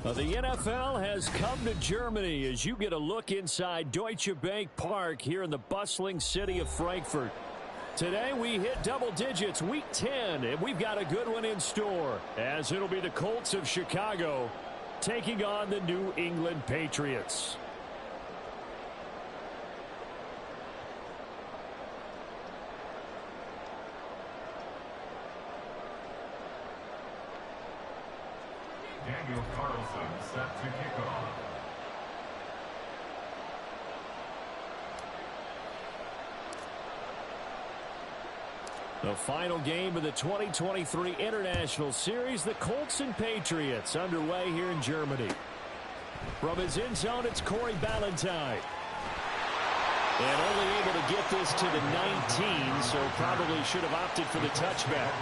The NFL has come to Germany as you get a look inside Deutsche Bank Park here in the bustling city of Frankfurt. Today we hit double digits, week 10, and we've got a good one in store, as it'll be the Colts of Chicago taking on the New England Patriots. Daniel Carlson set to kick off. The final game of the 2023 International Series, the Colts and Patriots, underway here in Germany. From his end zone, it's Corey Ballantyne. And only able to get this to the 19, so probably should have opted for the touchback.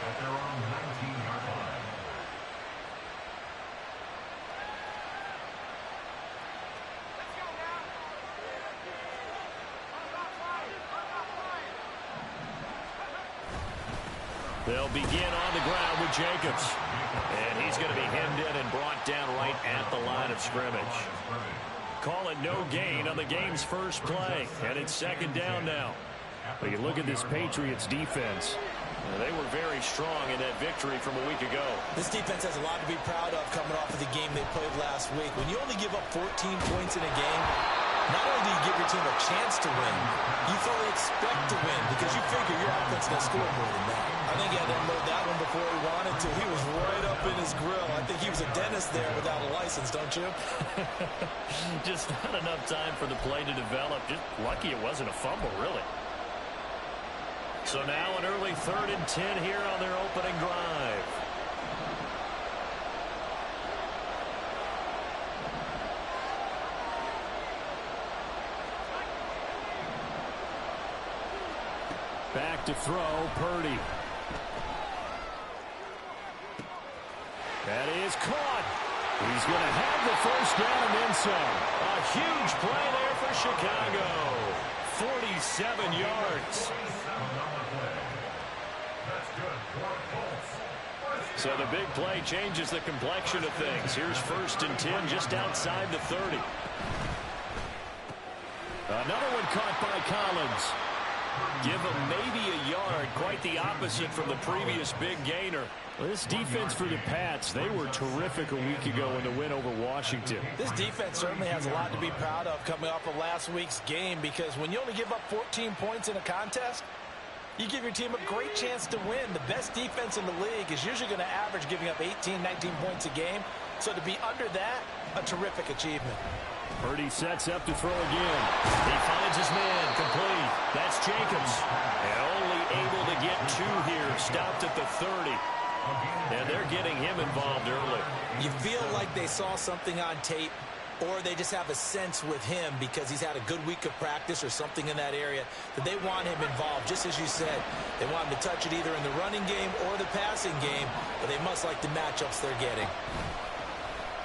At their own 19-yard line. They'll begin on the ground with Jacobs. And he's going to be hemmed in and brought down right at the line of scrimmage. Call it no gain on the game's first play. And it's second down now. But you look at this Patriots defense. They were very strong in that victory from a week ago. This defense has a lot to be proud of coming off of the game they played last week. When you only give up 14 points in a game, not only do you give your team a chance to win, you fully expect to win because you figure your offense can score more than that. I think he had to unload that one before he wanted to. He was right up in his grill. I think he was a dentist there without a license, don't you? Just not enough time for the play to develop. Just lucky it wasn't a fumble, really. So now an early 3rd and 10 here on their opening drive. Back to throw, Purdy. That is caught. He's going to have the first down and then some. A huge play there for Chicago. 47 yards. So the big play changes the complexion of things. Here's 1st and 10 just outside the 30. Another one caught by Collins. Give him maybe a yard, quite the opposite from the previous big gainer. Well, this defense for the Pats, they were terrific a week ago in the win over Washington. This defense certainly has a lot to be proud of coming off of last week's game because when you only give up 14 points in a contest, you give your team a great chance to win. The best defense in the league is usually going to average giving up 18, 19 points a game. So to be under that, a terrific achievement. Purdy sets up to throw again. He finds his man, complete. That's Jacobs. And only able to get 2 here, stopped at the 30. And they're getting him involved early. You feel like they saw something on tape, or they just have a sense with him because he's had a good week of practice or something in that area that they want him involved. Just as you said, they want him to touch it either in the running game or the passing game, but they must like the matchups they're getting.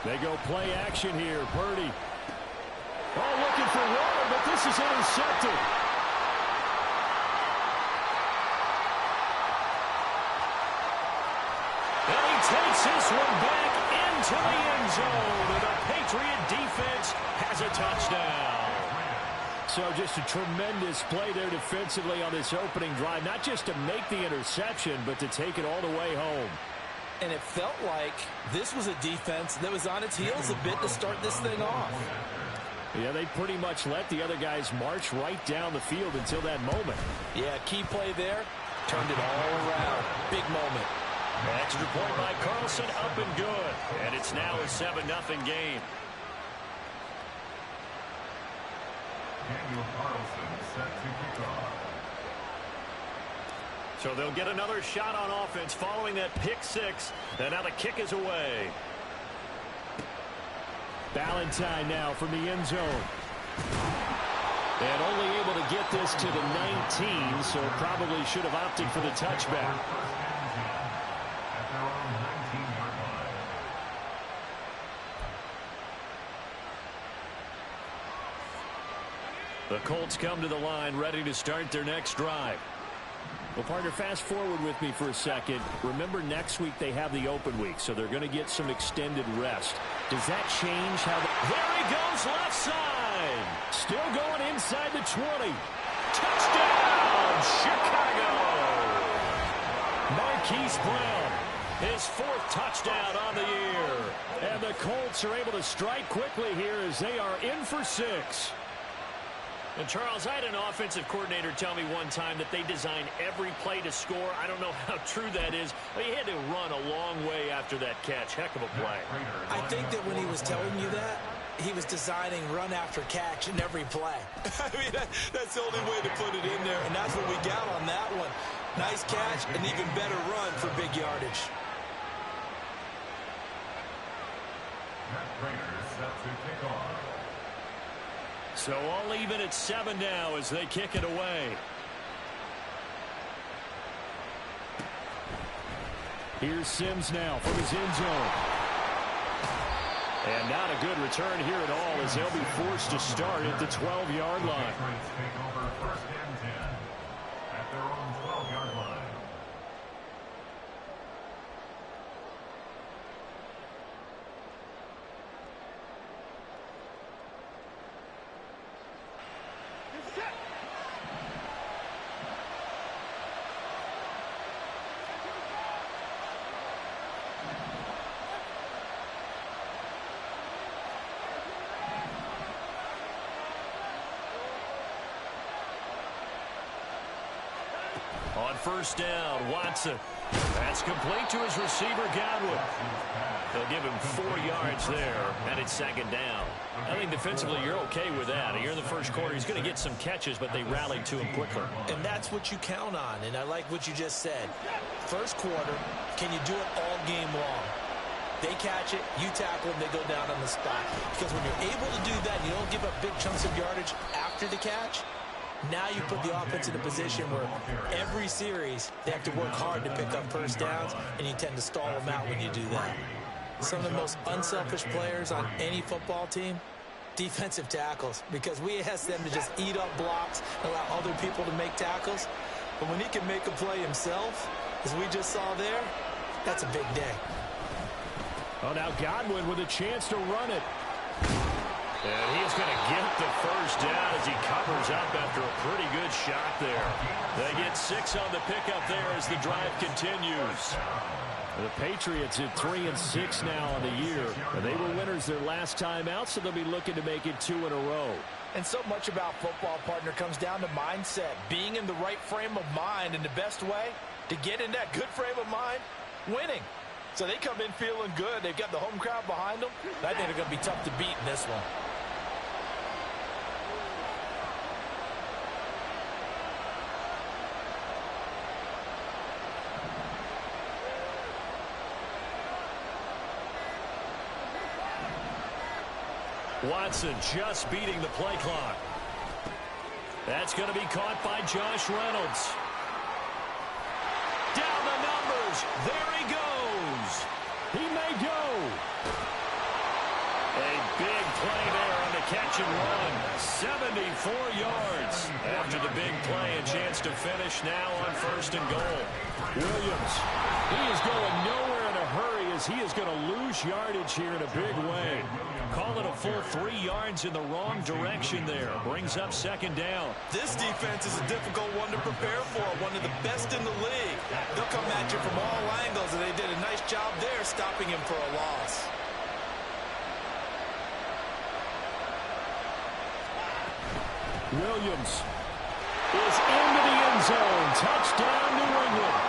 They go play action here. Purdy. Oh, looking for water, but this is intercepted. And he takes this one back into the end zone. And the Patriot defense has a touchdown. So just a tremendous play there defensively on this opening drive. Not just to make the interception, but to take it all the way home. And it felt like this was a defense that was on its heels a bit to start this thing off. Yeah, they pretty much let the other guys march right down the field until that moment. Yeah, key play there. Turned it all around. Big moment. Extra point by Carlson, up and good. And it's now a 7-0 game. Daniel Carlson set to kick off. So they'll get another shot on offense following that pick 6. And now the kick is away. Ballantyne now from the end zone. And only able to get this to the 19, so probably should have opted for the touchback. At their own 19-yard line. The Colts come to the line ready to start their next drive. Well, partner, fast forward with me for a second. Remember, next week they have the open week, so they're going to get some extended rest. Does that change how There he goes, left side. Still going inside the 20. Touchdown, Chicago! Marquise Brown, his 4th touchdown on the year. And the Colts are able to strike quickly here as they are in for 6. And, Charles, I had an offensive coordinator tell me one time that they design every play to score. I don't know how true that is, but he had to run a long way after that catch. Heck of a play. I think that when he was telling you that, he was designing run after catch in every play. I mean, that's the only way to put it in there, and that's what we got on that one. Nice catch, and even better run for big yardage. Matt Prater is set to kick off. So all even at 7 now as they kick it away. Here's Sims now from his end zone. And not a good return here at all as they'll be forced to start at the 12-yard line. Patriots take over 1st and 10 at their own 12-yard line. On 1st down, Watson. That's complete to his receiver, Godwin. They'll give him 4 yards there, and it's 2nd down. I think defensively you're okay with that. Here in the 1st quarter, he's going to get some catches, but they rallied to him quickly. And that's what you count on, and I like what you just said. 1st quarter, can you do it all game long? They catch it, you tackle them, they go down on the spot. Because when you're able to do that, you don't give up big chunks of yardage after the catch. Now you put the offense in a position where every series they have to work hard to pick up 1st downs, and you tend to stall them out when you do that. Some of the most unselfish players on any football team, defensive tackles, because we ask them to just eat up blocks and allow other people to make tackles. But when he can make a play himself, as we just saw there, that's a big day. Oh, now Godwin with a chance to run it. And he's going to get the 1st down as he covers up after a pretty good shot there. They get 6 on the pickup there as the drive continues. The Patriots at 3-6 now on the year. And they were winners their last time out, so they'll be looking to make it 2 in a row. And so much about football, partner, comes down to mindset. Being in the right frame of mind, and the best way to get in that good frame of mind, winning. So they come in feeling good. They've got the home crowd behind them. I think they're going to be tough to beat in this one. Watson just beating the play clock. That's going to be caught by Josh Reynolds. Down the numbers. There he goes. He may go. A big play there on the catch and run. 74 yards. After the big play, a chance to finish now on 1st and goal. Williams, he is going nowhere in a hurry as he is going to lose yardage here in a big way. Call it a full 3 yards in the wrong direction there. Brings up 2nd down. This defense is a difficult one to prepare for. One of the best in the league. They'll come at you from all angles, and they did a nice job there stopping him for a loss. Williams is into the end zone. Touchdown, New England.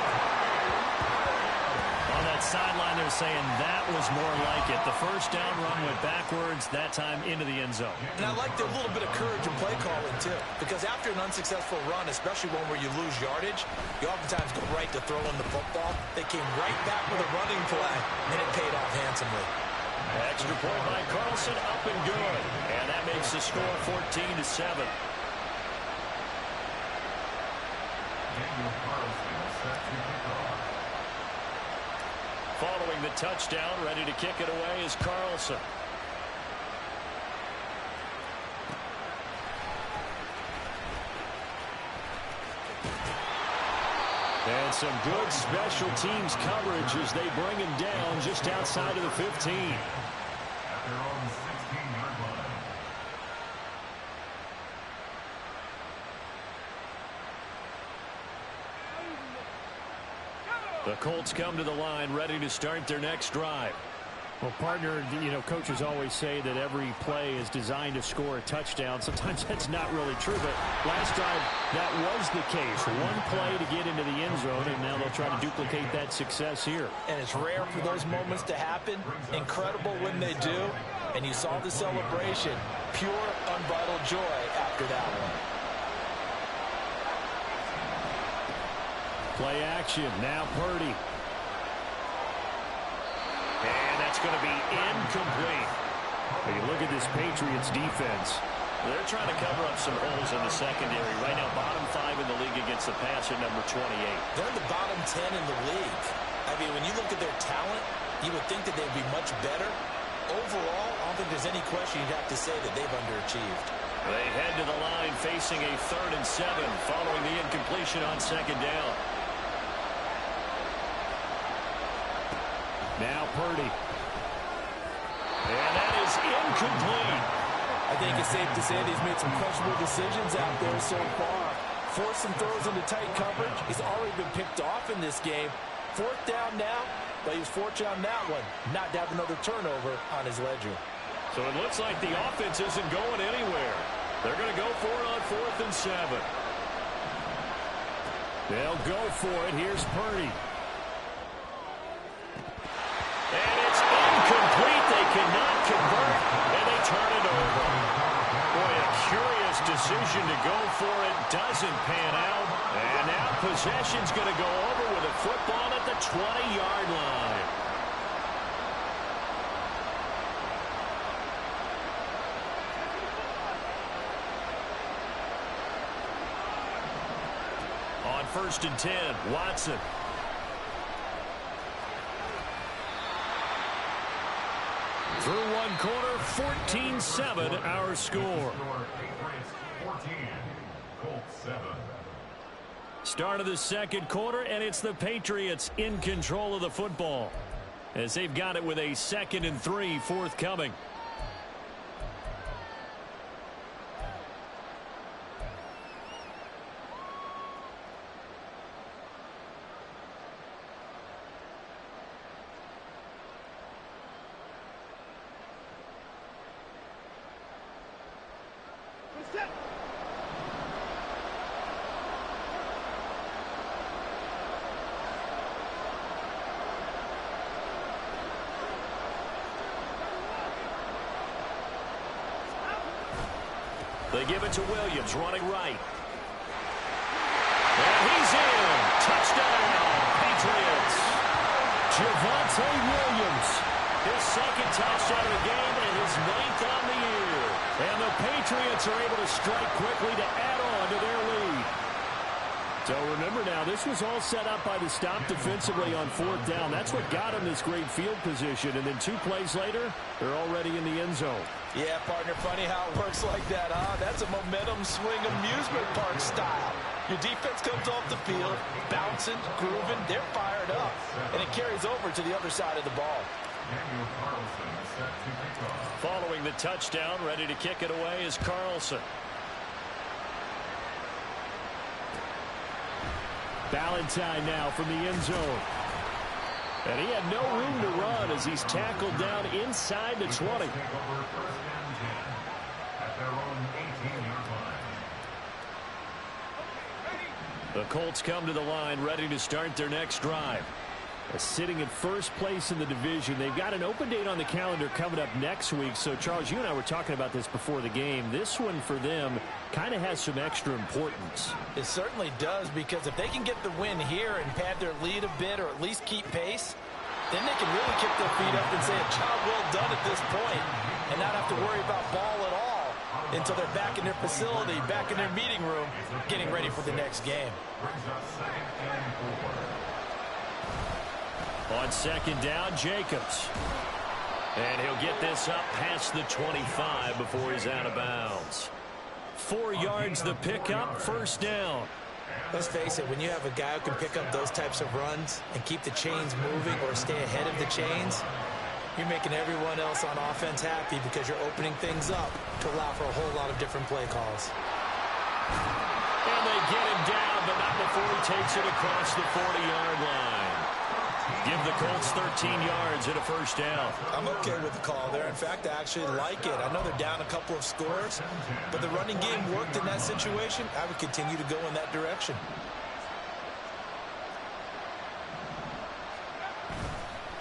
On that sideline, they're saying that was more like it. The 1st down run went backwards, that time into the end zone. And I like a little bit of courage in play calling, too. Because after an unsuccessful run, especially one where you lose yardage, you oftentimes go right to throwing the football. They came right back with a running play, and it paid off handsomely. Extra point by Carlson, up and good. And that makes the score 14-7. Following the touchdown, ready to kick it away is Carlson. And some good special teams coverage as they bring him down just outside of the 15. At their own 16-yard line. The Colts come to the line ready to start their next drive. Well, partner, coaches always say that every play is designed to score a touchdown. Sometimes that's not really true, but last drive that was the case. One play to get into the end zone, and now they'll try to duplicate that success here. And it's rare for those moments to happen. Incredible when they do. And you saw the celebration. Pure, unbridled joy after that one. Play action. Now Purdy. And that's going to be incomplete. When you look at this Patriots defense, they're trying to cover up some holes in the secondary. Right now, bottom 5 in the league against the pass at number 28. They're in the bottom 10 in the league. I mean, when you look at their talent, you would think that they'd be much better. Overall, I don't think there's any question you'd have to say that they've underachieved. They head to the line facing a 3rd and 7 following the incompletion on 2nd down. now Purdy. And that is incomplete. I think it's safe to say that he's made some questionable decisions out there so far. Forced some throws into tight coverage. He's already been picked off in this game. 4th down now, but he was fortunate on that one. Not to have another turnover on his ledger. So it looks like the offense isn't going anywhere. They're going to go for it on 4th and 7. They'll go for it. Here's Purdy. And it's incomplete. They cannot convert, and they turn it over. Boy, a curious decision to go for it. Doesn't pan out. And now possession's going to go over with a football at the 20-yard line. On 1st and 10, Watson. Through one quarter, 14-7 our score. Patriots 14, Colts 7. Start of the 2nd quarter, and it's the Patriots in control of the football as they've got it with a 2nd and 3 forthcoming. They give it to Williams, running right. And he's in. Touchdown, Patriots. Javonte Williams, his 2nd touchdown of the game and his 9th on the year. And the Patriots are able to strike quickly to add on to their lead. So remember now, this was all set up by the stop defensively on 4th down. That's what got them this great field position. And then 2 plays later, they're already in the end zone. Yeah, partner, funny how it works like that, huh? That's a momentum swing amusement park style. Your defense comes off the field, bouncing, grooving, they're fired up. And it carries over to the other side of the ball. Following the touchdown, ready to kick it away is Carlson. Valentine now from the end zone. And he had no room to run as he's tackled down inside the 20. The Colts come to the line ready to start their next drive. Sitting in first place in the division. They've got an open date on the calendar coming up next week. So, Charles, you and I were talking about this before the game. This one for them kind of has some extra importance. It certainly does, because if they can get the win here and pad their lead a bit or at least keep pace, then they can really kick their feet up and say a job well done at this point and not have to worry about ball at all until they're back in their facility, back in their meeting room, getting ready for the next game. On 2nd down, Jacobs. And he'll get this up past the 25 before he's out of bounds. 4 yards the pickup, 1st down. Let's face it, when you have a guy who can pick up those types of runs and keep the chains moving or stay ahead of the chains, you're making everyone else on offense happy because you're opening things up to allow for a whole lot of different play calls. And they get him down, but not before he takes it across the 40-yard line. Give the Colts 13 yards and a first down. I'm okay with the call there. In fact, I actually like it. I know they're down a couple of scores, but the running game worked in that situation. I would continue to go in that direction.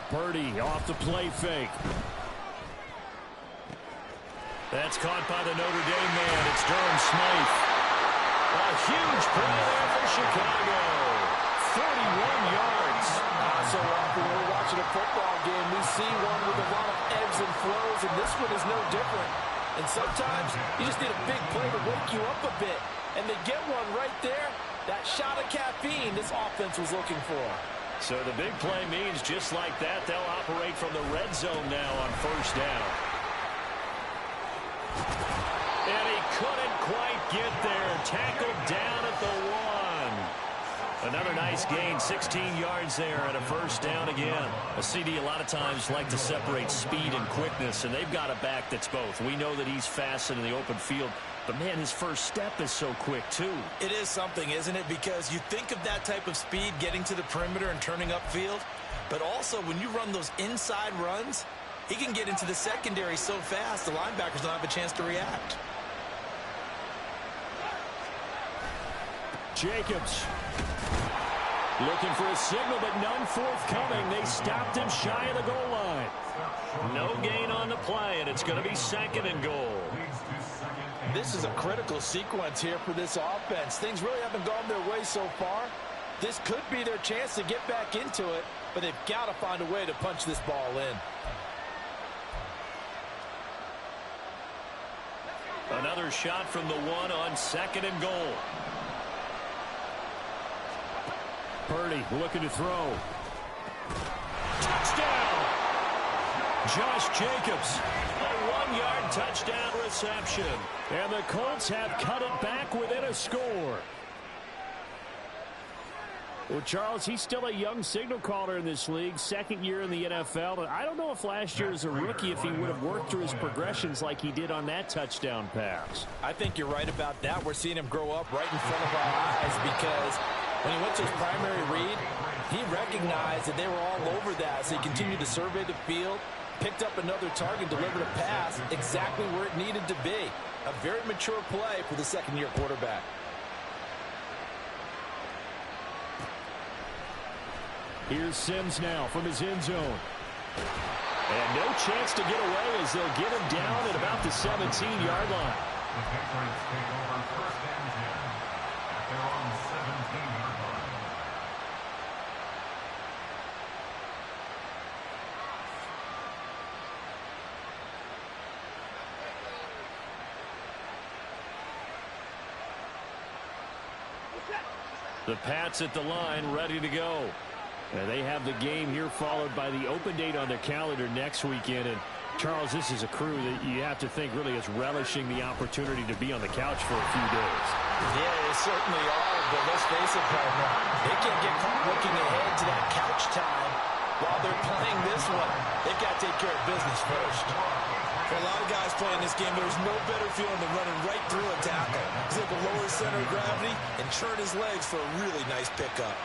Purdy off the play fake. That's caught by the Notre Dame man. It's Durham Smythe. A huge play there for Chicago. 41 yards. So often when we're watching a football game, we see one with a lot of ebbs and flows, and this one is no different. And sometimes you just need a big play to wake you up a bit. And they get one right there. That shot of caffeine this offense was looking for. So the big play means just like that, they'll operate from the red zone now on first down. And he couldn't quite get there. Tackled down at the 1. Another nice gain, 16 yards there and a first down again. A CD a lot of times like to separate speed and quickness, and they've got a back that's both. We know that he's fast in the open field, but, man, his first step is so quick, too. It is something, isn't it? Because you think of that type of speed getting to the perimeter and turning upfield, but also when you run those inside runs, he can get into the secondary so fast the linebackers don't have a chance to react. Jacobs looking for a signal, but none forthcoming. They stopped him shy of the goal line. No gain on the play, and it's going to be second and goal. This is a critical sequence here for this offense. Things really haven't gone their way so far. This could be their chance to get back into it, but they've got to find a way to punch this ball in. Another shot from the 1 on second and goal. Purdy looking to throw. Touchdown! Josh Jacobs, a 1-yard touchdown reception. And the Colts have cut it back within a score. Well, Charles, he's still a young signal caller in this league, second year in the NFL. And I don't know if last year as a rookie if he would have worked through his progressions like he did on that touchdown pass. I think you're right about that. We're seeing him grow up right in front of our eyes because when he went to his primary read, he recognized that they were all over that. So he continued to survey the field, picked up another target, delivered a pass exactly where it needed to be. A very mature play for the second-year quarterback. Here's Sims now from his end zone. And no chance to get away as they'll get him down at about the 17-yard line. The Patriots take over first and 10 at their own 17-yard line. The Pats at the line, ready to go. And they have the game here followed by the open date on their calendar next weekend. And, Charles, this is a crew that you have to think really is relishing the opportunity to be on the couch for a few days. Yeah, they certainly are, but let's face it, partner, they can't get caught looking ahead to that couch time while they're playing this one. They've got to take care of business first. For a lot of guys playing this game, there's no better feeling than running right through a tackle. He's able to lower his center of gravity and churn his legs for a really nice pickup.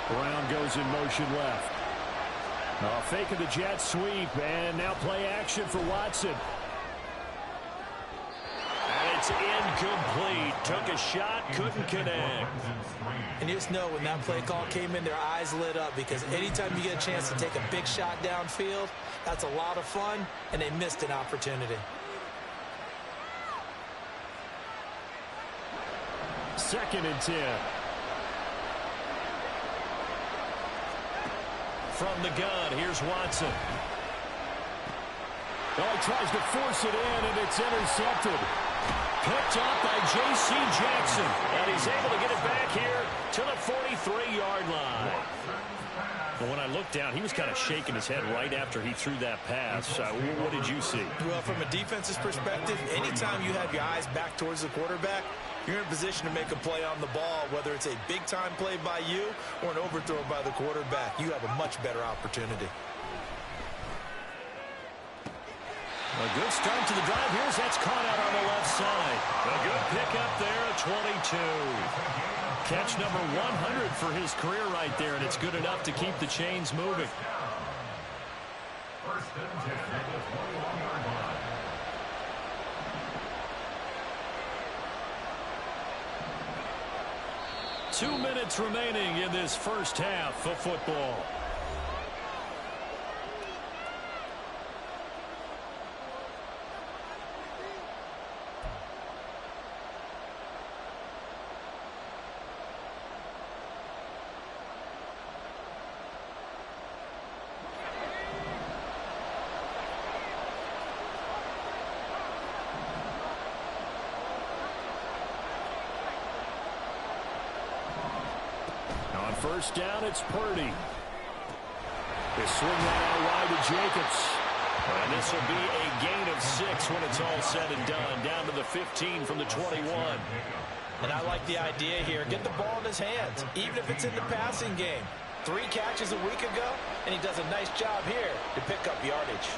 Brown goes in motion left. Fake of the jet sweep, and now play action for Watson. And it's incomplete. Took a shot, couldn't connect. And you just know when that play call came in, their eyes lit up because anytime you get a chance to take a big shot downfield, that's a lot of fun, and they missed an opportunity. Second and 10. From the gun, here's Watson. Oh, he tries to force it in, and it's intercepted. Picked up by J.C. Jackson. And he's able to get it back here to the 43-yard line. Well, when I looked down, he was kind of shaking his head right after he threw that pass. What did you see? Well, from a defense's perspective, anytime you have your eyes back towards the quarterback, you're in a position to make a play on the ball, whether it's a big-time play by you or an overthrow by the quarterback. You have a much better opportunity. A good start to the drive. That's caught out on the left side. A good pickup there at 22. Catch number 100 for his career right there, and it's good enough to keep the chains moving. First and 10 at the 21-yard line. Two minutes remaining in this first half of football. First down, it's Purdy. They swing that out wide to Jacobs. And this will be a gain of 6 when it's all said and done. Down to the 15 from the 21. And I like the idea here. Get the ball in his hands, even if it's in the passing game. 3 catches a week ago, and he does a nice job here to pick up yardage.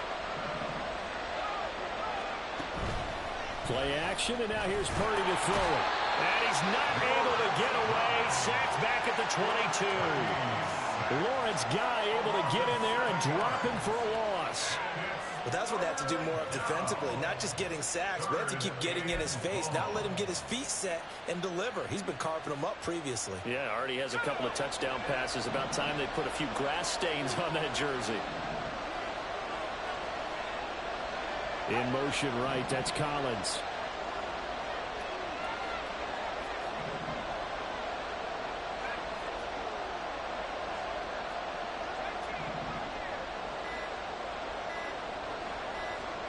Play action, and now here's Purdy to throw it. And he's not able to get away. Sacked back at the 22. Lawrence Guy able to get in there and drop him for a loss. But that's what they have to do more of defensively. Not just getting sacks, but they have to keep getting in his face. Not let him get his feet set and deliver. He's been carving them up previously. Yeah, already has a couple of touchdown passes. About time they put a few grass stains on that jersey. In motion right, that's Collins.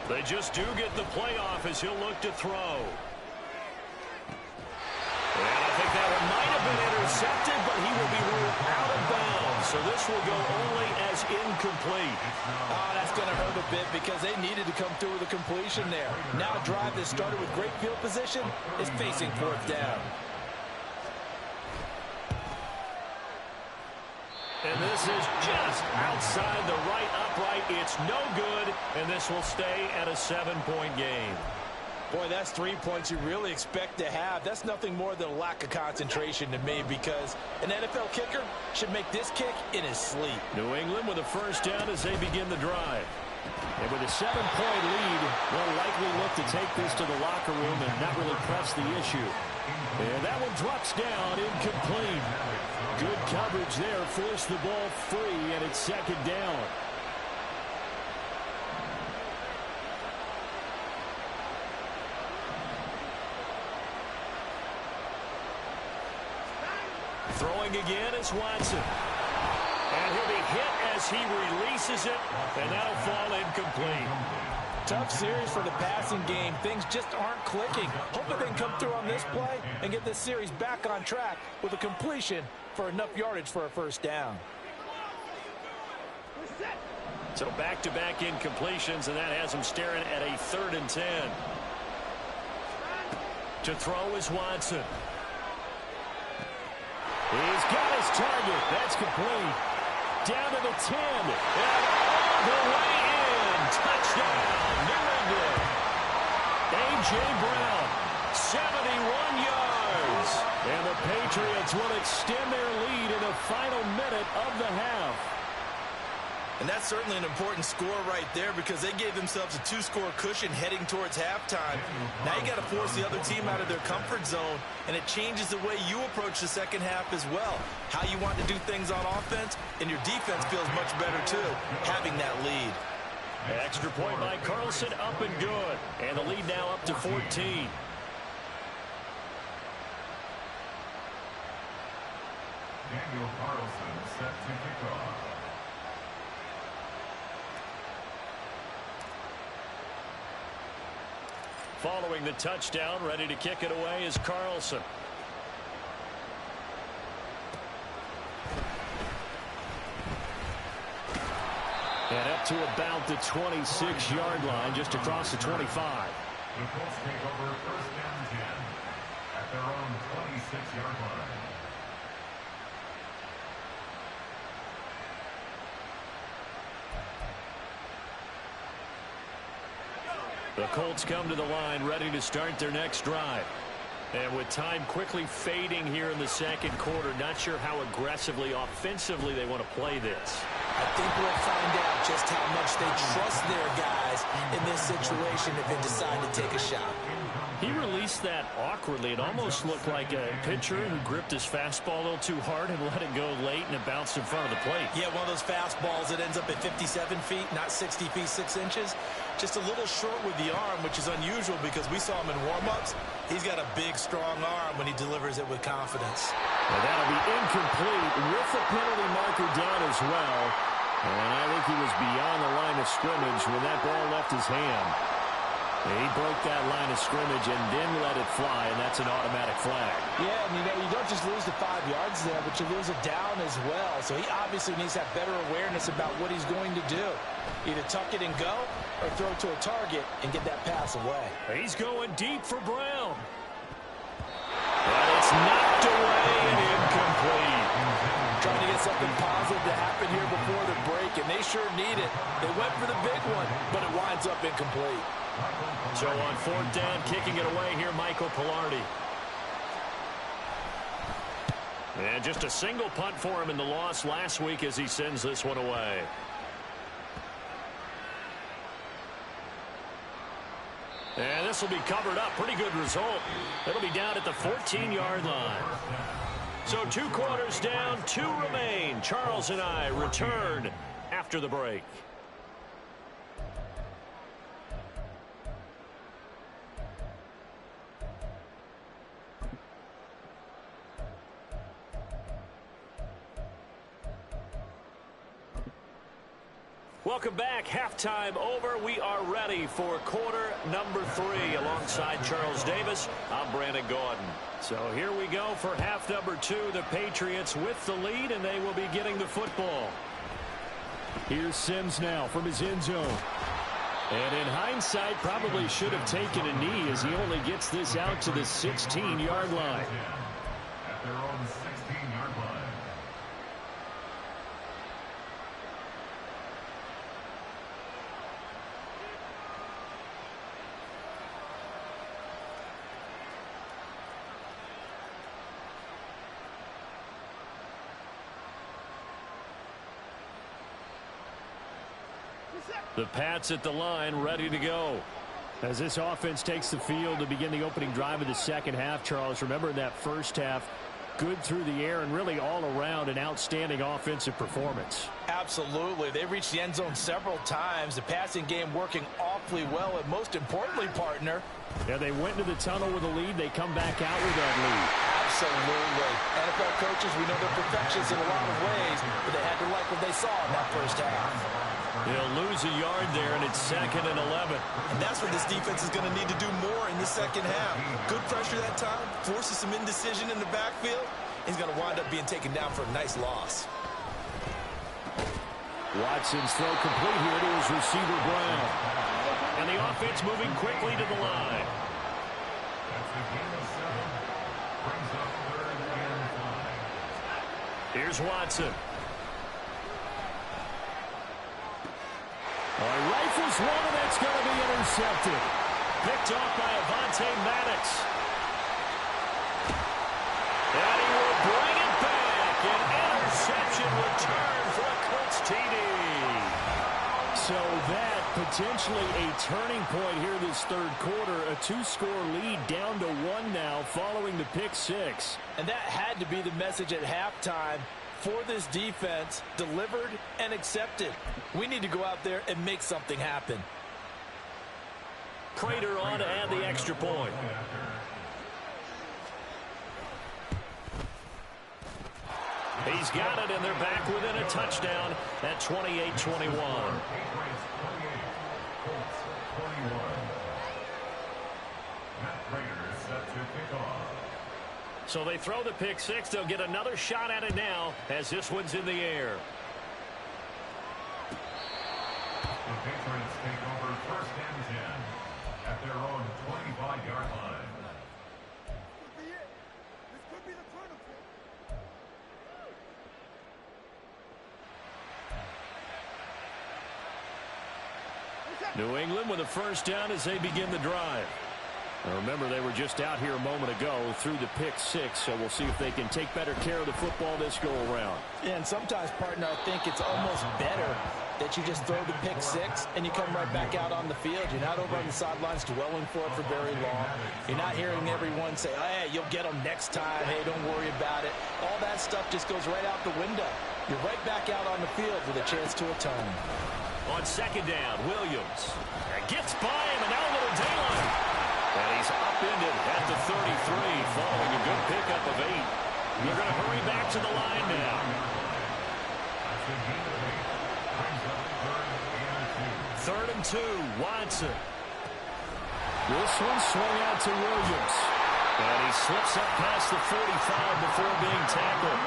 They just do get the playoff as he'll look to throw. And I think that one might have been intercepted, but he will be ruled out of bounds. So this will go only as incomplete. Oh, that's going to hurt a bit because they needed to come through with a completion there. Now a drive that started with great field position is facing 4th down. And this is just outside the right upright. It's no good, and this will stay at a 7-point game. Boy, that's 3 points you really expect to have. That's nothing more than a lack of concentration to me because an NFL kicker should make this kick in his sleep. New England with a first down as they begin the drive. And with a 7-point lead, they'll likely look to take this to the locker room and not really press the issue. And that one drops down, incomplete. Good coverage there, forced the ball free, and it's 2nd down. Throwing again is Watson. And he'll be hit as he releases it, and that'll fall incomplete. Tough series for the passing game. Things just aren't clicking. Hope that they can come through on this play and get this series back on track with a completion for enough yardage for a first down. So back-to-back incompletions, and that has him staring at a 3rd and 10. To throw is Watson. He's got his target. That's complete. Down to the 10. And all the way in. Touchdown, New England. A.J. Brown, 71 yards. And the Patriots will extend their lead in the final minute of the half. And that's certainly an important score right there because they gave themselves a 2-score cushion heading towards halftime. Now you got to force the other team out of their comfort zone, and it changes the way you approach the second half as well. How you want to do things on offense, and your defense feels much better too, having that lead. Extra point by Carlson, up and good. And the lead now up to 14. Daniel Carlson set to kick off. following the touchdown. Ready to kick it away is Carlson. And up to about the 26-yard line, just across the 25. The Colts take over first and 10 at their own 26-yard line. The Colts come to the line ready to start their next drive. And with time quickly fading here in the second quarter, not sure how aggressively, offensively they want to play this. I think we'll find out just how much they trust their guys in this situation if they decide to take a shot. He released that awkwardly. It almost looked like a pitcher who gripped his fastball a little too hard and let it go late, and it bounced in front of the plate. Yeah, one of those fastballs that ends up at 57 feet, not 60 feet, 6 inches. Just a little short with the arm, which is unusual because we saw him in warm-ups. He's got a big, strong arm when he delivers it with confidence. Well, that'll be incomplete with the penalty marker down as well. And I think he was beyond the line of scrimmage when that ball left his hand. He broke that line of scrimmage and then let it fly, and that's an automatic flag. Yeah, and you don't just lose the 5 yards there, but you lose it down as well. So he obviously needs to have better awareness about what he's going to do. Either tuck it and go or throw to a target and get that pass away. He's going deep for Brown. And it's knocked away and incomplete. Trying to get something positive to happen here before the break, and they sure need it. They went for the big one, but it winds up incomplete. So on fourth down, kicking it away here, Michael Pilardi. And just a single punt for him in the loss last week as he sends this one away. And this will be covered up. Pretty good result. It'll be down at the 14-yard line. So 2 quarters down, 2 remain. Charles and I return after the break. Welcome back. Halftime over. We are ready for quarter number 3. Alongside Charles Davis, I'm Brandon Gaudin. So here we go for half number 2. The Patriots with the lead, and they will be getting the football. Here's Sims now from his end zone. And in hindsight, probably should have taken a knee as he only gets this out to the 16-yard line. At their own 16-yard line. The Pats at the line, ready to go. As this offense takes the field to begin the opening drive of the second half, Charles, remember in that first half, good through the air and really all around an outstanding offensive performance. Absolutely. They reached the end zone several times. The passing game working awfully well, and most importantly, partner. Yeah, they went into the tunnel with a lead. They come back out with that lead. Absolutely. NFL coaches, we know they're perfectionists in a lot of ways, but they had to like what they saw in that first half. They'll lose a yard there, and it's 2nd and 11. And that's what this defense is going to need to do more in the second half. Good pressure that time, forces some indecision in the backfield. He's going to wind up being taken down for a nice loss. Watson's throw complete here to his receiver, Brown. And the offense moving quickly to the line. That's the game of 7. Brings up 3rd and 5. Here's Watson. Rifles one, and that's going to be intercepted. Picked off by Avonte Maddox. And he will bring it back. An interception return for a Colts TD. So that potentially a turning point here this third quarter. A 2-score lead down to 1 now following the pick 6. And that had to be the message at halftime for this defense, delivered and accepted. We need to go out there and make something happen. Prater on to add the extra point. He's got it, and they're back within a touchdown at 28-21. So they throw the pick six. They'll get another shot at it now as this one's in the air. The Patriots take over 1st and 10 at their own 25-yard line. This could be the turning point. New England with a first down as they begin the drive. Now remember, they were just out here a moment ago through the pick six, so we'll see if they can take better care of the football this go-around. Yeah, and sometimes, partner, I think it's almost better that you just throw the pick six and you come right back out on the field. You're not over on the sidelines dwelling for it for very long. You're not hearing everyone say, hey, you'll get them next time. Hey, don't worry about it. All that stuff just goes right out the window. You're right back out on the field with a chance to atone. On second down, Williams gets by him, and now a little daylight. And he's upended at the 33, following a good pickup of 8. They're going to hurry back to the line now. 3rd and 2, Watson. This one swung out to Williams. And he slips up past the 45 before being tackled.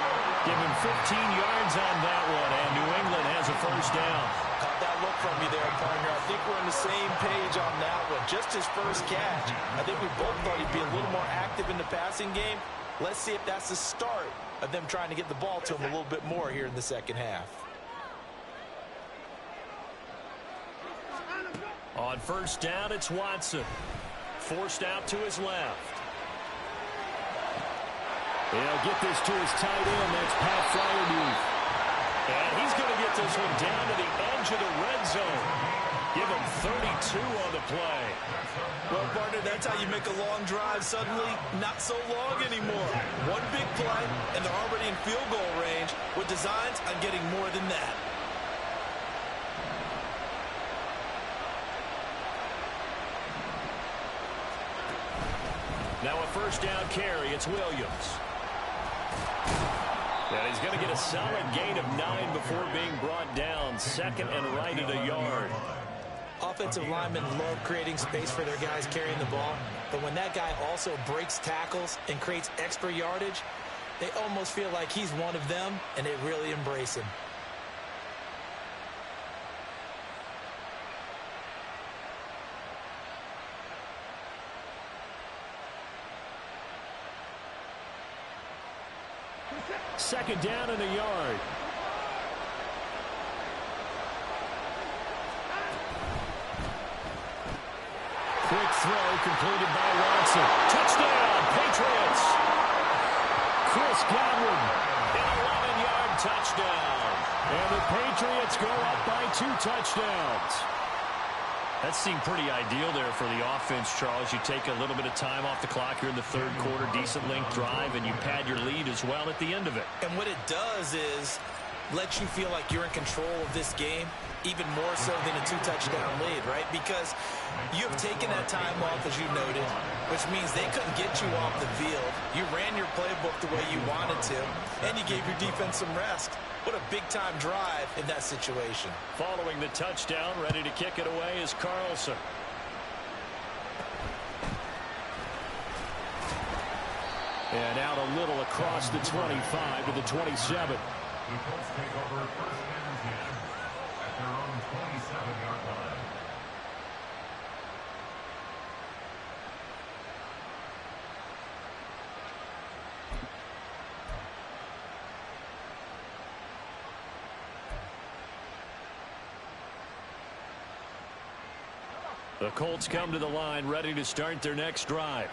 Give him 15 yards on that one, and New England has a first down. Caught that look from you there, partner. I think we're on the same page on that one. Just his first catch. I think we both thought he'd be a little more active in the passing game. Let's see if that's the start of them trying to get the ball to him a little bit more here in the second half. On first down, it's Watson. Forced out to his left. He'll get this to his tight end. That's Pat Fryermuth. And he's going to get this one down to the edge of the red zone. Give him 32 on the play. Well, partner, that's how you make a long drive suddenly not so long anymore. One big play, and they're already in field goal range with designs on getting more than that. Now a first down carry. It's Williams. And he's going to get a solid gain of 9 before being brought down. Second and right at a yard. Offensive linemen love creating space for their guys carrying the ball. But when that guy also breaks tackles and creates extra yardage, they almost feel like he's one of them, and they really embrace him. Second down and a yard. Quick throw completed by Watson. Touchdown, Patriots. Chris Godwin, an 11-yard touchdown. And the Patriots go up by 2 touchdowns. That seemed pretty ideal there for the offense, Charles. You take a little bit of time off the clock here in the third quarter, decent length drive, and you pad your lead as well at the end of it. And what it does is let you feel like you're in control of this game, even more so than a 2-touchdown lead, right? Because you have taken that time off, as you noted, which means they couldn't get you off the field. You ran your playbook the way you wanted to, and you gave your defense some rest. What a big-time drive in that situation. Following the touchdown, ready to kick it away is Carlson. And out a little across the 25 to the 27. The Colts take over 1st and 10 at their own 27-yard line. The Colts come to the line ready to start their next drive.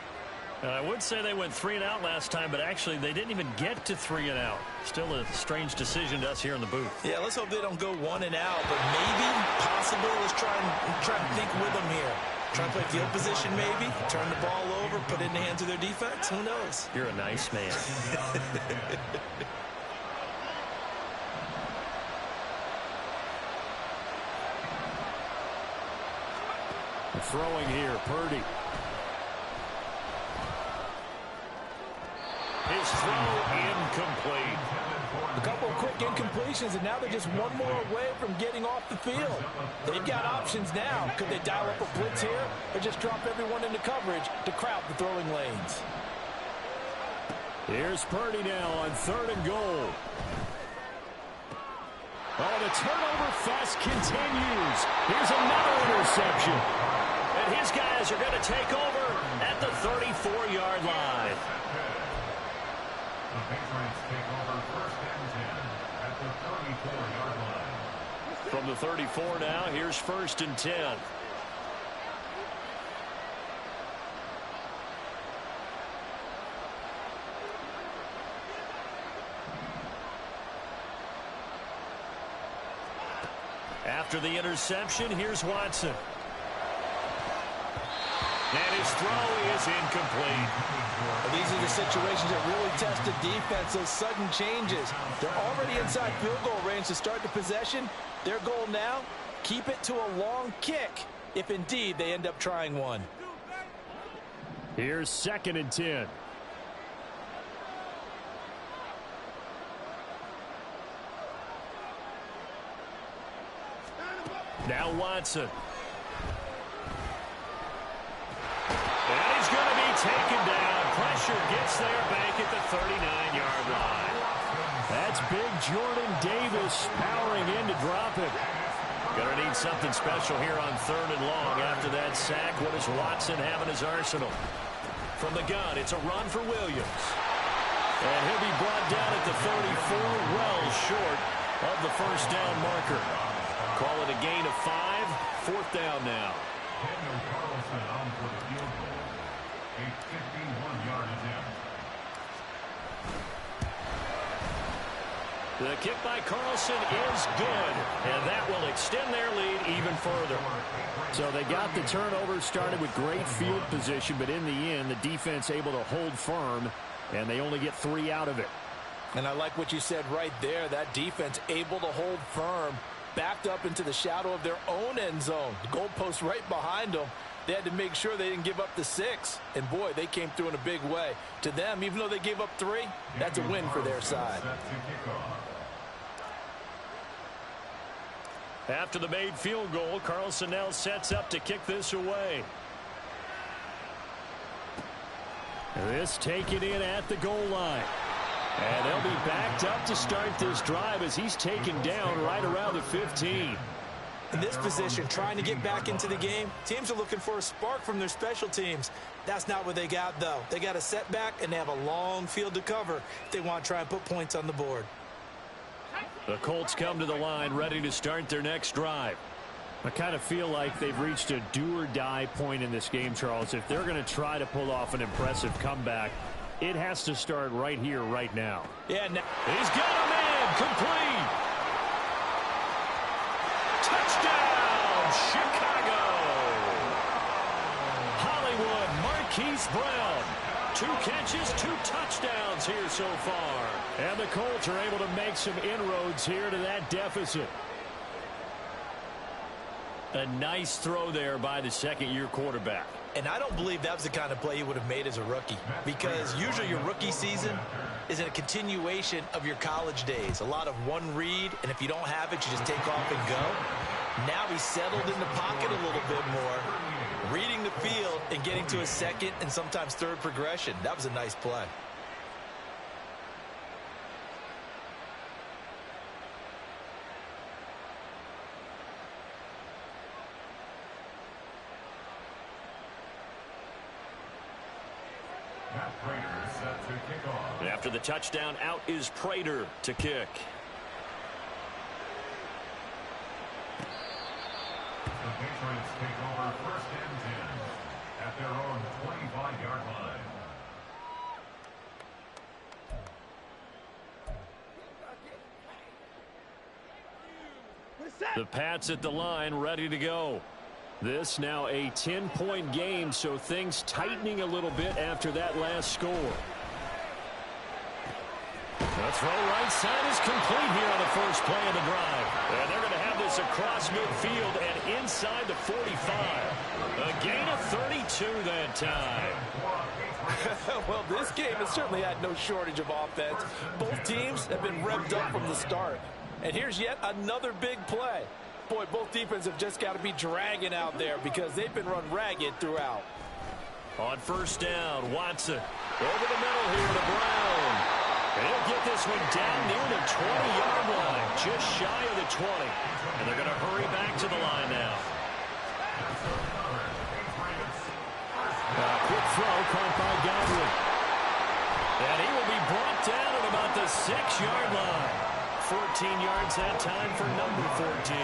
I would say they went 3 and out last time, but actually they didn't even get to 3 and out. Still a strange decision to us here in the booth. Yeah, let's hope they don't go 1 and out, but maybe, possibly, let's try and think with them here. Try and play field position maybe, turn the ball over, put it in the hands of their defense. Who knows? You're a nice man. Throwing here, Purdy. His throw incomplete. A couple of quick incompletions, and now they're just one more away from getting off the field. They've got options now. Could they dial up a blitz here, or just drop everyone into coverage to crowd the throwing lanes? Here's Purdy now on 3rd and goal. Oh, the turnover fest continues. Here's another interception. And his guys are going to take over at the 34-yard line. The Patriots take over 1st and 10 at the 34-yard line. From the 34 now, here's 1st and 10. After the interception, here's Watson. And his throw is incomplete. These are the situations that really test the defense, those sudden changes. They're already inside field goal range to start the possession. Their goal now, keep it to a long kick, if indeed they end up trying one. Here's 2nd and 10. Now Watson. And he's going to be taken down. Pressure gets there back at the 39-yard line. That's big Jordan Davis powering in to drop it. Going to need something special here on 3rd and long after that sack. What does Watson have in his arsenal? From the gun, it's a run for Williams. And he'll be brought down at the 34, well short of the 1st down marker. Call it a gain of 5, 4th down now. Daniel Carlson on for the field goal. A 51-yard attempt. The kick by Carlson is good, and that will extend their lead even further. So they got the turnover started with great field position, but in the end, the defense able to hold firm, and they only get 3 out of it. And I like what you said right there. That defense able to hold firm, backed up into the shadow of their own end zone. The goalpost right behind them. They had to make sure they didn't give up the 6. And, boy, they came through in a big way. To them, even though they gave up 3, that's a win for their side. After the made field goal, Carlson now sets up to kick this away. This taken in at the goal line. And they'll be backed up to start this drive as he's taken down right around the 15. In this position, trying to get back into the game, teams are looking for a spark from their special teams. That's not what they got, though. They got a setback, and they have a long field to cover if they want to try and put points on the board. The Colts come to the line ready to start their next drive. I kind of feel like they've reached a do-or-die point in this game, Charles. If they're going to try to pull off an impressive comeback, it has to start right here, right now. Yeah, now he's got a man complete. Touchdown, Chicago. Hollywood Marquise Brown. 2 catches, 2 touchdowns here so far. And the Colts are able to make some inroads here to that deficit. A nice throw there by the 2nd-year quarterback. And I don't believe that was the kind of play he would have made as a rookie, because usually your rookie season is a continuation of your college days. A lot of one read, and if you don't have it, you just take off and go. Now he's settled in the pocket a little bit more, reading the field and getting to a 2nd and sometimes 3rd progression. That was a nice play. After the touchdown, out is Prater to kick. The Patriots take over 1st and 10 at their own 25-yard line. The Pats at the line, ready to go. This now a 10-point game, so things tightening a little bit after that last score. The throw right side is complete here on the first play of the drive. And they're going to have this across midfield and inside the 45. A gain of 32 that time. Well, this game has certainly had no shortage of offense. Both teams have been revved up from the start. And here's yet another big play. Boy, both defenses have just got to be dragging out there because they've been run ragged throughout. On first down, Watson over the middle here to Brown. And he'll get this one down near the 20-yard line, just shy of the 20. And they're going to hurry back to the line now. Quick throw caught by Godwin. And he will be brought down at about the 6-yard line. 14 yards that time for number 14.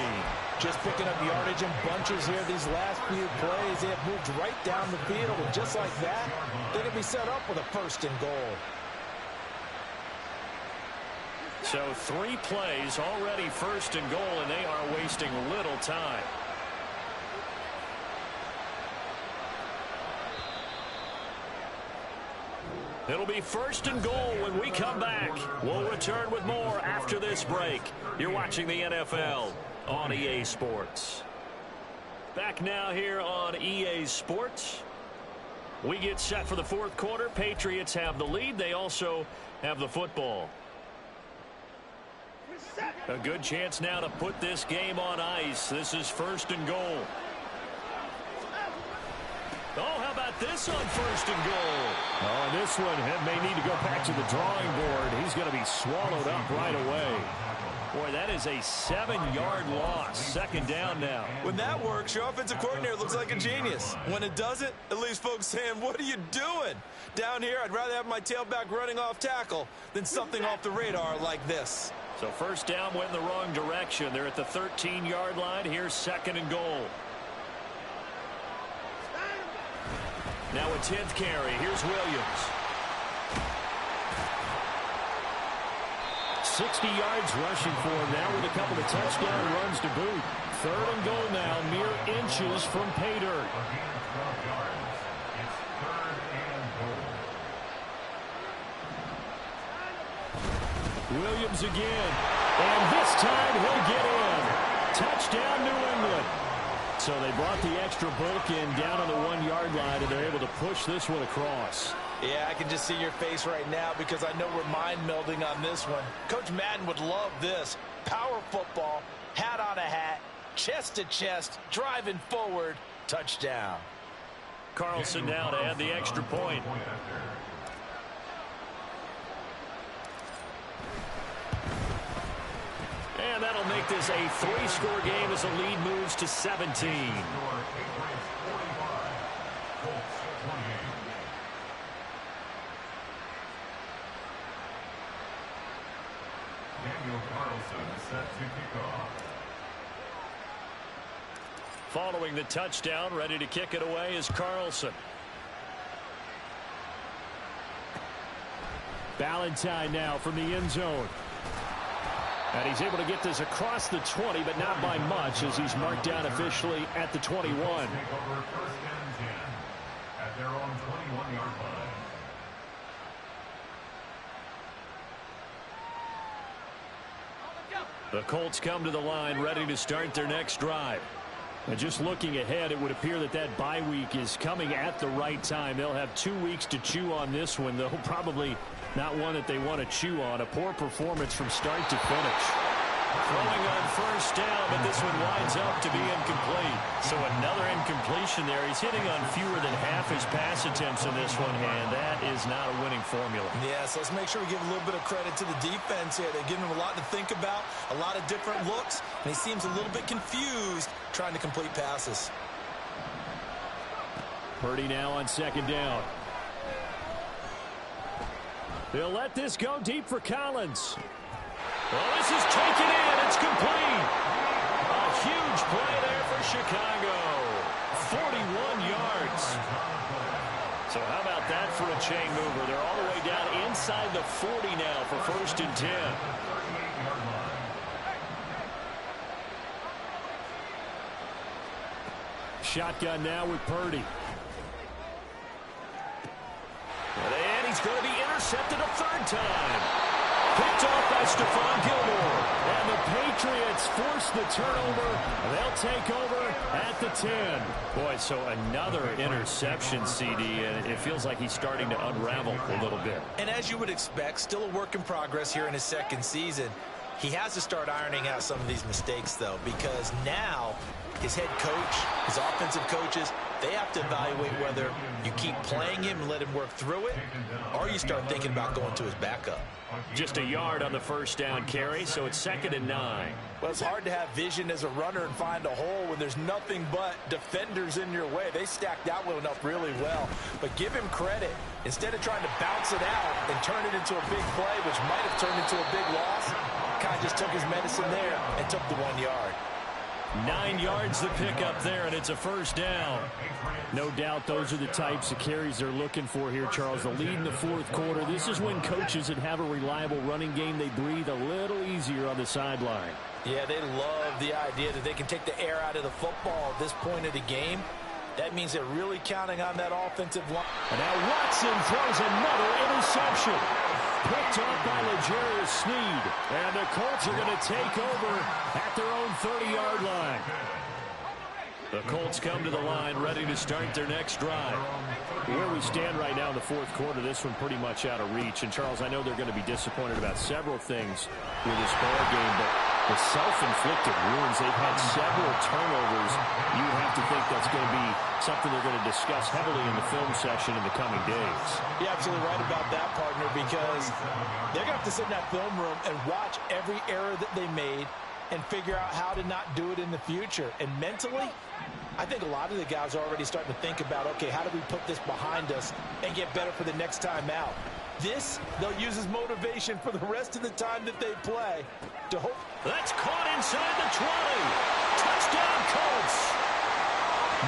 Just picking up yardage in bunches here these last few plays. They have moved right down the field, and just like that, they're going to be set up with a first and goal. So 3 plays already first and goal, and they are wasting little time. It'll be first and goal when we come back. We'll return with more after this break. You're watching the NFL on EA Sports. Back now here on EA Sports. We get set for the fourth quarter. Patriots have the lead. They also have the football. A good chance now to put this game on ice. This is first and goal. Oh, how about this on first and goal? Oh, and this one may need to go back to the drawing board. He's going to be swallowed up right away. Boy, that is a 7-yard loss. Second down now. When that works, your offensive coordinator looks like a genius. When it doesn't, it leaves folks saying, what are you doing? Down here, I'd rather have my tailback running off tackle than something off the radar like this. So first down went in the wrong direction. They're at the 13-yard line. Here's second and goal. Now a 10th carry. Here's Williams. 60 yards rushing for him now with a couple of touchdown runs to boot. Third and goal now, mere inches from pay dirt. Williams again. And this time he'll get in. Touchdown, New England. So they brought the extra bulk in down on the 1-yard line, and they're able to push this one across. Yeah, I can just see your face right now because I know we're mind melding on this one. Coach Madden would love this. Power football, hat on a hat, chest to chest, driving forward, touchdown. Carlson now to add the extra point. And that'll make this a 3-score game as the lead moves to 17. Following the touchdown, ready to kick it away is Carlson. Ballantyne now from the end zone. And he's able to get this across the 20, but not by much, as he's marked down officially at the 21. At their own 21-yard line. The Colts come to the line ready to start their next drive. And just looking ahead, it would appear that that bye week is coming at the right time. They'll have 2 weeks to chew on this one, though probably not one that they want to chew on. A poor performance from start to finish. Throwing on first down, but this one winds up to be incomplete. So another incompletion there. He's hitting on fewer than half his pass attempts in this one, and that is not a winning formula. Yeah, so let's make sure we give a little bit of credit to the defense here. They're giving him a lot to think about, a lot of different looks, and he seems a little bit confused trying to complete passes. Purdy now on second down. They'll let this go deep for Collins. Well, this is taken in. It's complete. A huge play there for Chicago. 41 yards. So how about that for a chain mover? They're all the way down inside the 40 now for first and 10. Shotgun now with Purdy. And he's going to be intercepted a third time. Picked off by Stephon Gilmore. And the Patriots force the turnover. They'll take over at the 10. Boy, so another interception, CD, and it feels like he's starting to unravel a little bit. And as you would expect, still a work in progress here in his second season. He has to start ironing out some of these mistakes, though, because now his head coach, his offensive coaches, they have to evaluate whether you keep playing him and let him work through it, or you start thinking about going to his backup. Just a yard on the first down carry, so it's 2nd and 9. Well, it's hard to have vision as a runner and find a hole when there's nothing but defenders in your way. They stacked that one up really well. But give him credit. Instead of trying to bounce it out and turn it into a big play, which might have turned into a big loss, kind of just took his medicine there and took the 1 yard. 9 yards to pick up there, and it's a first down. No doubt those are the types of carries they're looking for here, Charles. The lead in the fourth quarter. This is when coaches that have a reliable running game, they breathe a little easier on the sideline. Yeah, they love the idea that they can take the air out of the football at this point of the game. That means they're really counting on that offensive line. And now Watson throws another interception. Picked up by L'Jarius Sneed. And the Colts are going to take over at their own 30-yard line. The Colts come to the line ready to start their next drive. Where we stand right now in the fourth quarter, this one pretty much out of reach. And, Charles, I know they're going to be disappointed about several things with this ball game, but the self-inflicted wounds, they've had several turnovers. You have to think that's going to be something they're going to discuss heavily in the film section in the coming days. You're absolutely right about that, partner, because they're going to have to sit in that film room and watch every error that they made and figure out how to not do it in the future. And mentally, I think a lot of the guys are already starting to think about, okay, how do we put this behind us and get better for the next time out? This, they'll use as motivation for the rest of the time that they play to hope. That's caught inside the 20. Touchdown, Colts.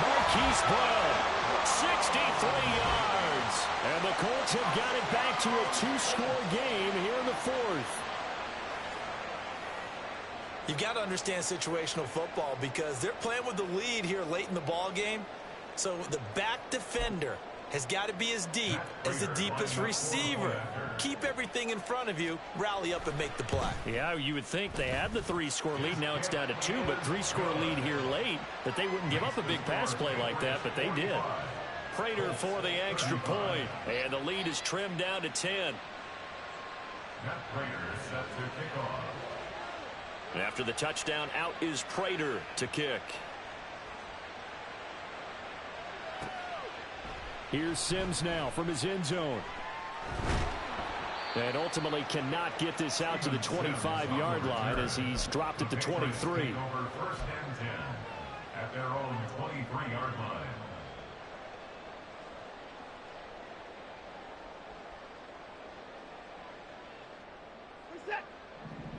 Marquise Brown, 63 yards. And the Colts have got it back to a 2-score game here in the fourth. You've got to understand situational football because they're playing with the lead here late in the ball game. So the back defender has got to be as deep as the deepest receiver. Keep everything in front of you, rally up and make the play. Yeah, you would think they had the 3-score lead. Now it's down to 2, but 3-score lead here late, that they wouldn't give up a big pass play like that, but they did. Prater for the extra point, and the lead is trimmed down to 10. Matt Prater set to kick off. After the touchdown, out is Prater to kick. Here's Sims now from his end zone. And ultimately cannot get this out to the 25-yard line as he's dropped at the 23. Over 1st and 10 at their own 23-yard line.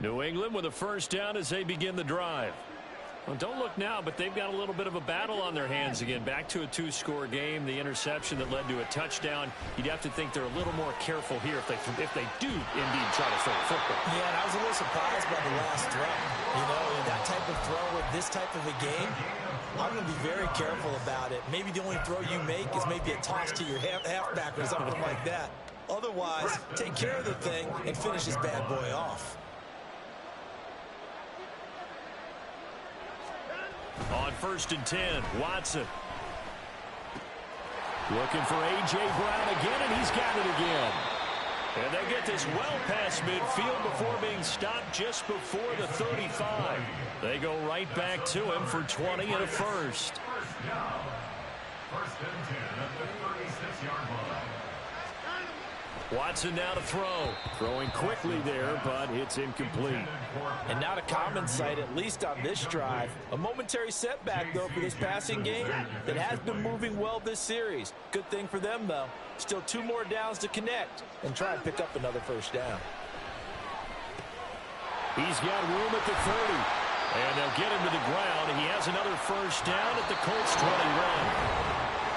New England with a first down as they begin the drive. Well, don't look now, but they've got a little bit of a battle on their hands again. Back to a 2-score game. The interception that led to a touchdown. You'd have to think they're a little more careful here if they do indeed try to throw a football. Yeah, and I was a little surprised by the last throw. You know, that type of throw with this type of a game, I'm going to be very careful about it. Maybe the only throw you make is maybe a toss to your halfback or something like that. Otherwise, take care of the thing and finish this bad boy off. On 1st and 10, Watson. Looking for A.J. Brown again, and he's got it again. And they get this well past midfield before being stopped just before the 35. They go right back to him for 20 and a first. First down. 1st and 10 at the 36-yard line. Watson now to throw. Throwing quickly there, but it's incomplete. And not a common sight, at least on this drive. A momentary setback, though, for this passing game that has been moving well this series. Good thing for them, though. Still 2 more downs to connect and try and pick up another first down. He's got room at the 30. And they'll get him to the ground. He has another first down at the Colts 21.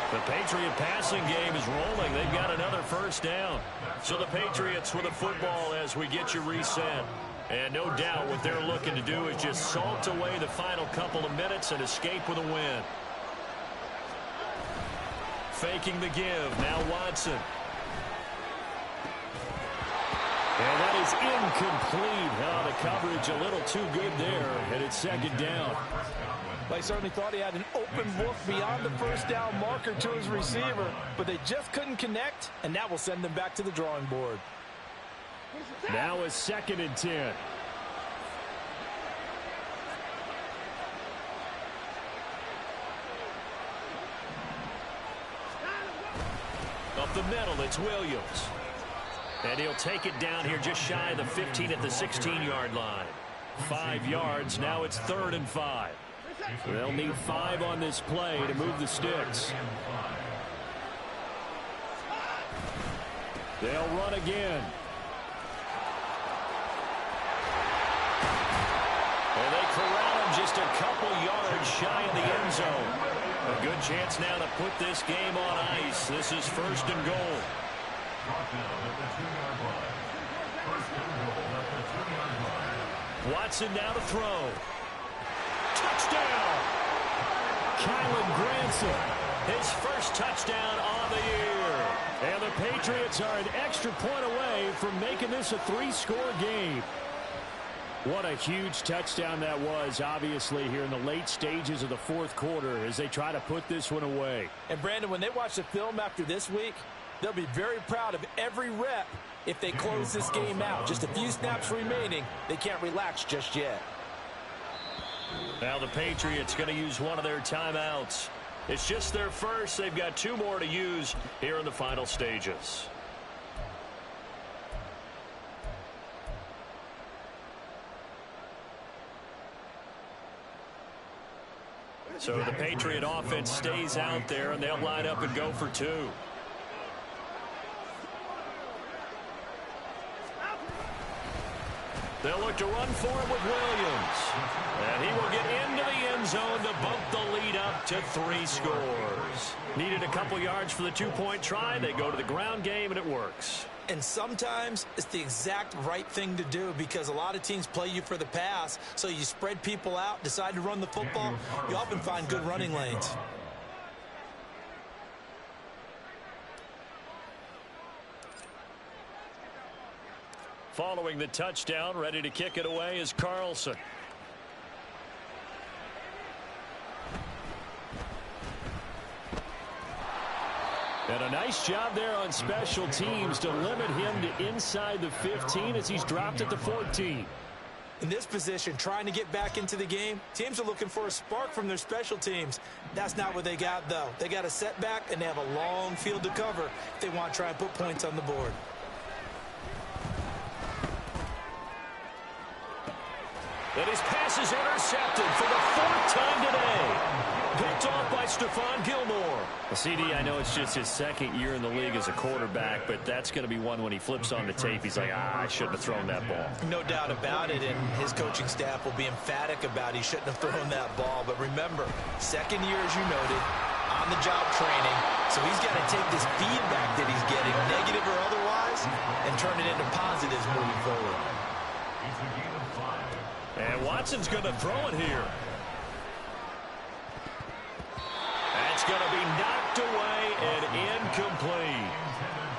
The Patriot passing game is rolling. They've got another first down. So the Patriots with the football as we get you reset. And no doubt what they're looking to do is just salt away the final couple of minutes and escape with a win. Faking the give. Now Watson. And that is incomplete. Oh, the coverage a little too good there. And it's 2nd down. They certainly thought he had an open look beyond the first down marker to his receiver, but they just couldn't connect, and that will send them back to the drawing board. Now a 2nd and 10. the middle, it's Williams. And he'll take it down here just shy of the 15 at the 16-yard line. 5 yards, now it's 3rd and 5. They'll need 5 on this play to move the sticks. They'll run again. And they corral him just a couple yards shy of the end zone. A good chance now to put this game on ice. This is 1st and goal. Watson now to throw. Touchdown! Kylan Granson, his first touchdown on the year. And the Patriots are an extra point away from making this a 3-score game. What a huge touchdown that was, obviously, here in the late stages of the 4th quarter as they try to put this one away. And, Brandon, when they watch the film after this week, they'll be very proud of every rep if they close this game out. Just a few snaps remaining. They can't relax just yet. Now the Patriots going to use one of their timeouts. It's just their first. They've got 2 more to use here in the final stages. So the Patriot offense stays out there, and they'll line up and go for 2. They'll look to run for it with Williams. And he will get into the end zone to bump the lead up to 3 scores. Needed a couple yards for the 2-point try. They go to the ground game, and it works. And sometimes it's the exact right thing to do because a lot of teams play you for the pass. So you spread people out, decide to run the football. You often find good running lanes. Following the touchdown, ready to kick it away is Carlson. And a nice job there on special teams to limit him to inside the 15 as he's dropped at the 14. In this position, trying to get back into the game, teams are looking for a spark from their special teams. That's not what they got, though. They got a setback, and they have a long field to cover if they want to try and put points on the board. And his pass is intercepted for the 4th time today. Picked off by Stephon Gilmore. Well, CD, I know it's just his 2nd year in the league as a quarterback, but that's going to be one when he flips on the tape. He's like, I shouldn't have thrown that ball. No doubt about it, and his coaching staff will be emphatic about he shouldn't have thrown that ball. But remember, 2nd year, as you noted, on-the-job training. So he's got to take this feedback that he's getting, negative or otherwise, and turn it into positives moving forward. And Watson's going to throw it here. That's going to be knocked away and incomplete.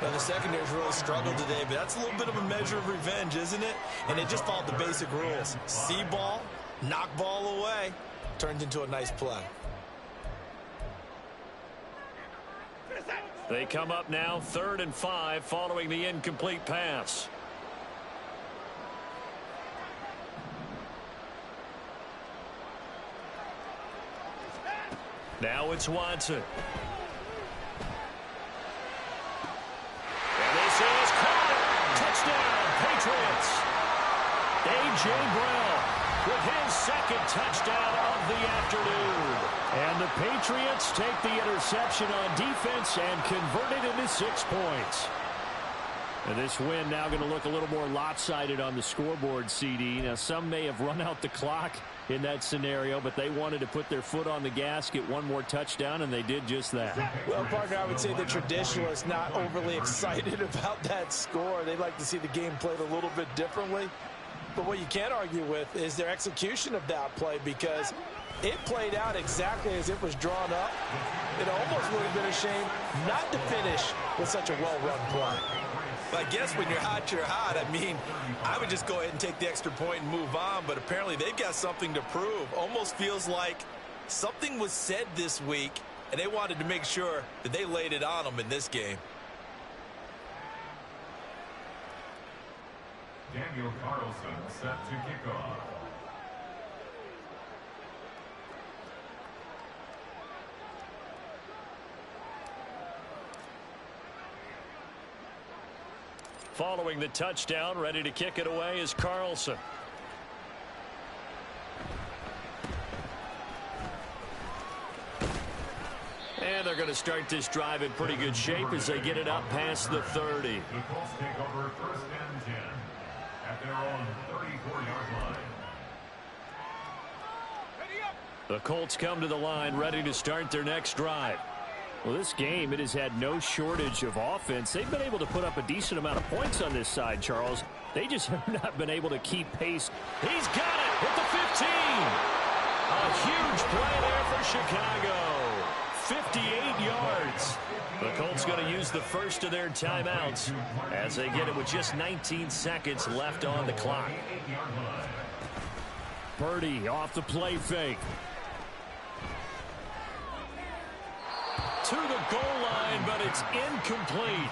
Now, the secondary's really struggled today, but that's a little bit of a measure of revenge, isn't it? And it just followed the basic rules. See ball, knock ball away, turned into a nice play. They come up now 3rd and 5 following the incomplete pass. Now it's Watson. And this is caught. Touchdown, Patriots. A.J. Brown with his 2nd touchdown of the afternoon. And the Patriots take the interception on defense and convert it into 6 points. And this win now going to look a little more lopsided on the scoreboard, CD. Now, some may have run out the clock in that scenario, but they wanted to put their foot on the gas, get one more touchdown, and they did just that. Well, partner, I would say the traditionalists not overly excited about that score. They'd like to see the game played a little bit differently. But what you can't argue with is their execution of that play because it played out exactly as it was drawn up. It almost would have been a shame not to finish with such a well-run play. But I guess when you're hot, you're hot. I mean, I would just go ahead and take the extra point and move on, but apparently they've got something to prove. Almost feels like something was said this week, and they wanted to make sure that they laid it on them in this game. Daniel Carlson set to kick off. Following the touchdown, ready to kick it away is Carlson. And they're going to start this drive in pretty good shape as they get it up past the 30. The Colts take over 1st and 10 at their own 34-yard line. The Colts come to the line ready to start their next drive. Well, this game, it has had no shortage of offense. They've been able to put up a decent amount of points on this side, Charles. They just have not been able to keep pace. He's got it at the 15. A huge play there for Chicago. 58 yards. The Colts going to use the first of their timeouts as they get it with just 19 seconds left on the clock. Purdy off the play fake. To the goal line, but it's incomplete.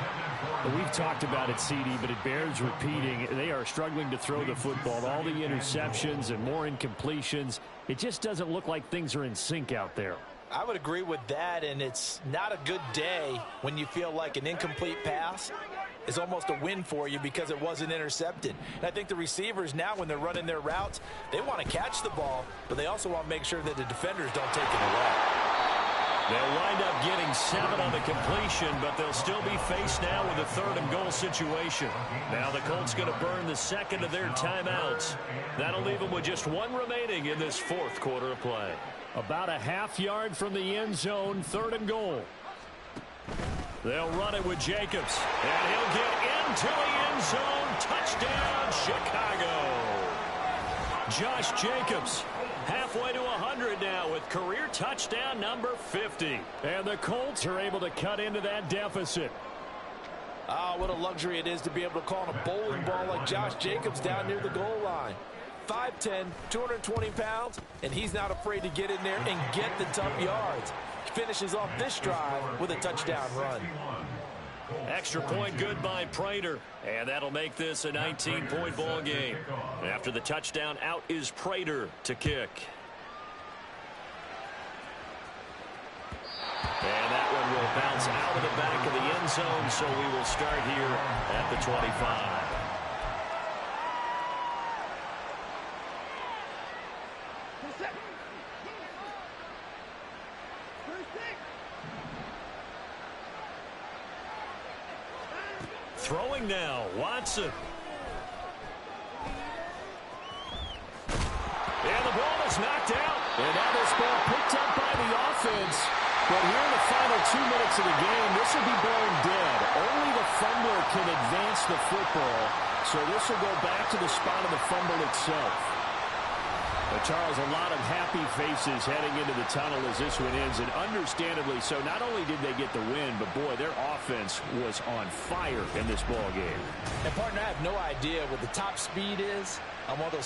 We've talked about it, CD, but it bears repeating. They are struggling to throw the football. All the interceptions and more incompletions. It just doesn't look like things are in sync out there. I would agree with that, and it's not a good day when you feel like an incomplete pass is almost a win for you because it wasn't intercepted. And I think the receivers now, when they're running their routes, they want to catch the ball, but they also want to make sure that the defenders don't take it away. They'll wind up getting 7 on the completion, but they'll still be faced now with a 3rd and goal situation. Now the Colts going to burn the second of their timeouts. That'll leave them with just 1 remaining in this 4th quarter of play. About a half yard from the end zone, 3rd and goal. They'll run it with Jacobs, and he'll get into the end zone. Touchdown, Chicago. Josh Jacobs, halfway to 100 now with career touchdown number 50. And the Colts are able to cut into that deficit. Oh, what a luxury it is to be able to call on a bowling ball like Josh Jacobs down near the goal line. 5'10", 220 pounds, and he's not afraid to get in there and get the tough yards. He finishes off this drive with a touchdown run. Extra point good by Prater, and that'll make this a 19-point ball game. After the touchdown, out is Prater to kick. And that one will bounce out of the back of the end zone, so we will start here at the 25. Throwing now, Watson. And the ball is knocked out. And now this ball picked up by the offense. But here in the final 2 minutes of the game, this will be blown dead. Only the fumbler can advance the football. So this will go back to the spot of the fumble itself. But Charles, a lot of happy faces heading into the tunnel as this one ends, and understandably so. Not only did they get the win, but boy, their offense was on fire in this ball game. And partner, I have no idea what the top speed is on one of those